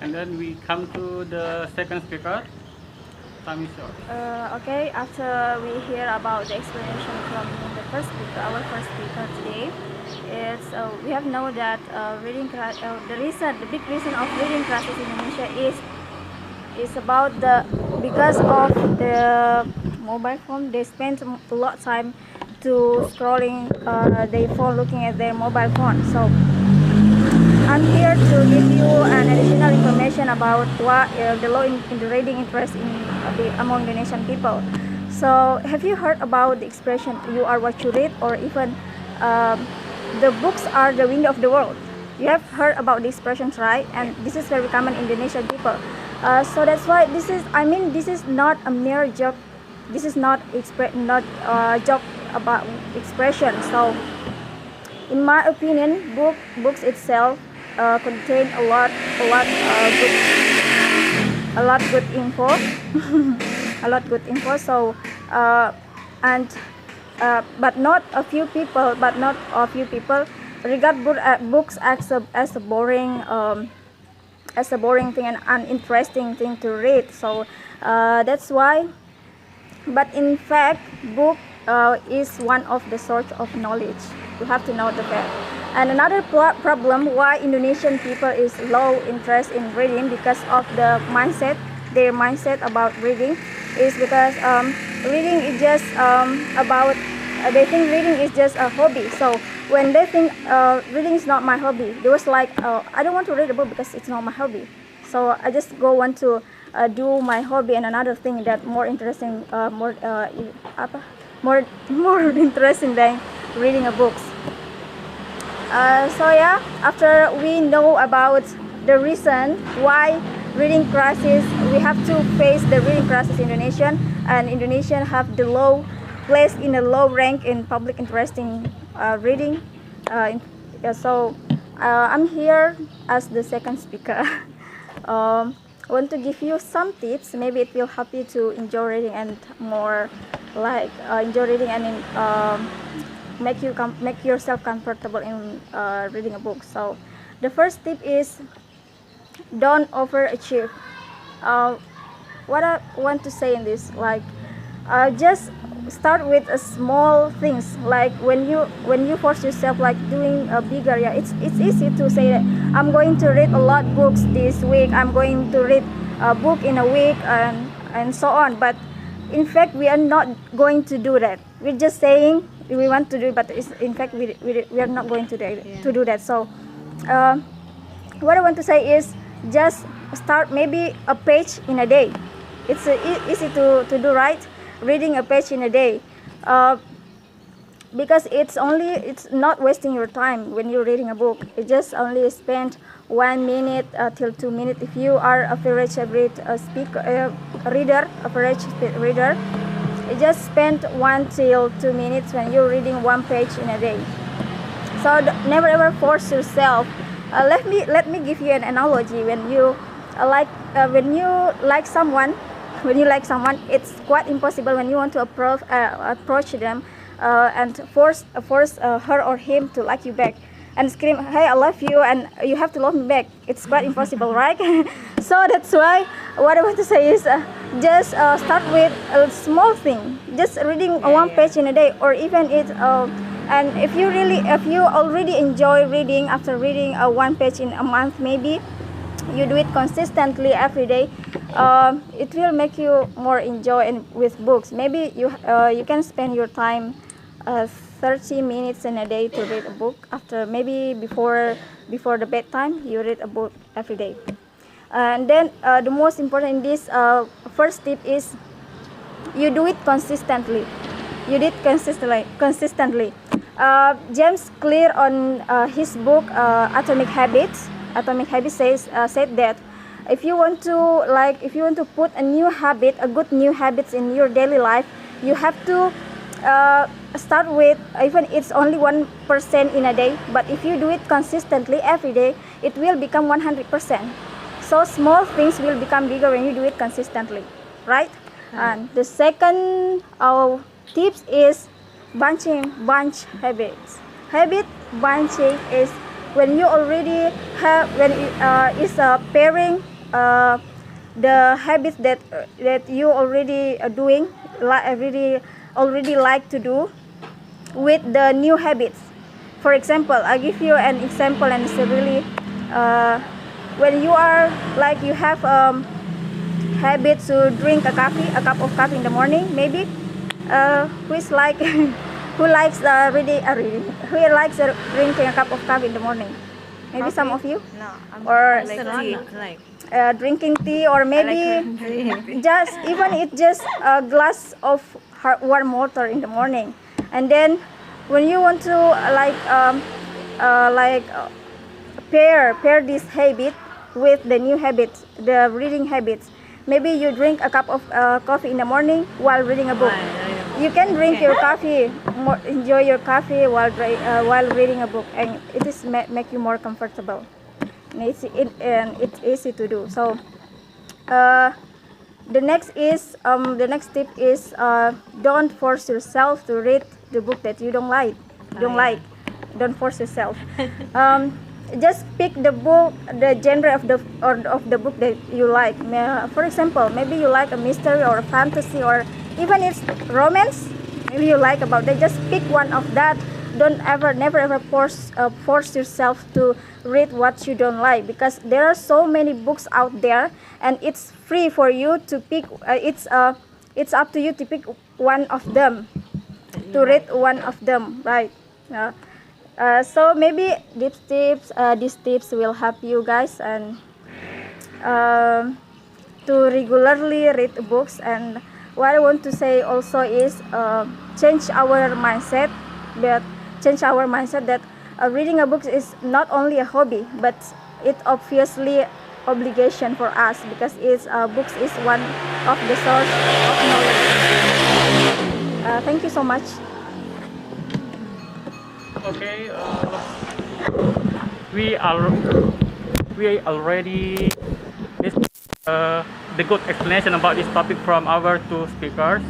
And then we come to the second speaker. Time is yours. Okay, after we hear about the explanation from the first speaker, our first speaker today, it's we have known that the big reason of reading crisis in Indonesia is about because of the mobile phone. They spend a lot of time to scrolling their phone, looking at their mobile phone. So I'm here to give you an additional information about what the low in the reading interest among Indonesian people. So have you heard about the expression "you are what you read," or even the books are the window of the world? You have heard about the expressions, right? And this is very common in Indonesian people. So that's why this is not a mere joke. This is not joke about expression. So in my opinion, books itself contain a lot good info, a lot good info. So but not a few people regard books as a boring thing and uninteresting thing to read. So that's why. But in fact, book is one of the source of knowledge. You have to know the fact. And another problem why Indonesian people is low interest in reading because of their mindset about reading is because reading is just they think reading is just a hobby. So when they think reading is not my hobby, they was like, I don't want to read a book because it's not my hobby. So I just want to do my hobby and another thing that more interesting, more interesting than reading a books. So yeah, after we know about the reason why reading crisis, we have to face the reading crisis in Indonesia, and Indonesian have the low place in a low rank in public interest in reading. So I'm here as the second speaker. I want to give you some tips. Maybe it will help you to enjoy reading and more like enjoy reading and make yourself comfortable in reading a book. So the first tip is don't overachieve. What I want to say in this, like just start with a small things. Like when you force yourself like doing a bigger, yeah, it's easy to say that I'm going to read a lot books this week, I'm going to read a book in a week, and so on. But in fact, we are not going to do that. We're just saying we want to do it, but in fact we are not going to do that. So what I want to say is just start maybe a page in a day. It's easy to do, right? Reading a page in a day, because it's not wasting your time when you're reading a book. It just only spend 1 minute till 2 minutes. If you are average reader, you just spend 1 till 2 minutes when you're reading one page in a day. So never ever force yourself. Let me give you an analogy. When you like someone, it's quite impossible when you want to approach them and force her or him to like you back and scream, "Hey, I love you," and you have to love me back. It's quite impossible, right? So that's why what I want to say is just start with a small thing, just reading one page in a day, or even it. And if you already enjoy reading, after reading one page in a month, maybe you do it consistently every day, it will make you more enjoy with books. Maybe you can spend your time 30 minutes in a day to read a book. After maybe before the bedtime, you read a book every day. And then the most important in this first tip is you do it consistently. James Clear on his book Atomic Habits said that if you want to put a good new habits in your daily life, you have to start with, even it's only 1% in a day, but if you do it consistently every day, it will become 100%. So small things will become bigger when you do it consistently, right? And the second tips is bunch habits. Habit bunching is when you already have, it's pairing the habits that you already doing, already like to do, with the new habits. For example, I give you an example, and it's really when you are like you have habit to drink a cup of coffee in the morning, maybe who is like who likes who likes drinking a cup of coffee in the morning? Maybe Coffee? some of you, No, or I like tea. Like drinking tea, or maybe just even it's just a glass of warm water in the morning. And then when you want to pair this habit with the new habits, the reading habits, maybe you drink a cup of coffee in the morning while reading a book. You can drink your coffee, enjoy your coffee while reading a book, and it is make you more comfortable. And it's easy to do. So the next tip is don't force yourself to read the book that you don't like. Don't force yourself. Just pick the book, the genre of the book that you like. For example, maybe you like a mystery or a fantasy, or even it's romance. Maybe you like about that. Just pick one of that. Never ever force yourself to read what you don't like, because there are so many books out there, and it's free for you to pick. It's up to you to pick one of them, to read one of them, right? So maybe these tips will help you guys and to regularly read books. And what I want to say also is change our mindset that reading a book is not only a hobby, but it's obviously obligation for us, because books is one of the source of knowledge. Thank you so much. Okay, we already the good explanation about this topic from our two speakers.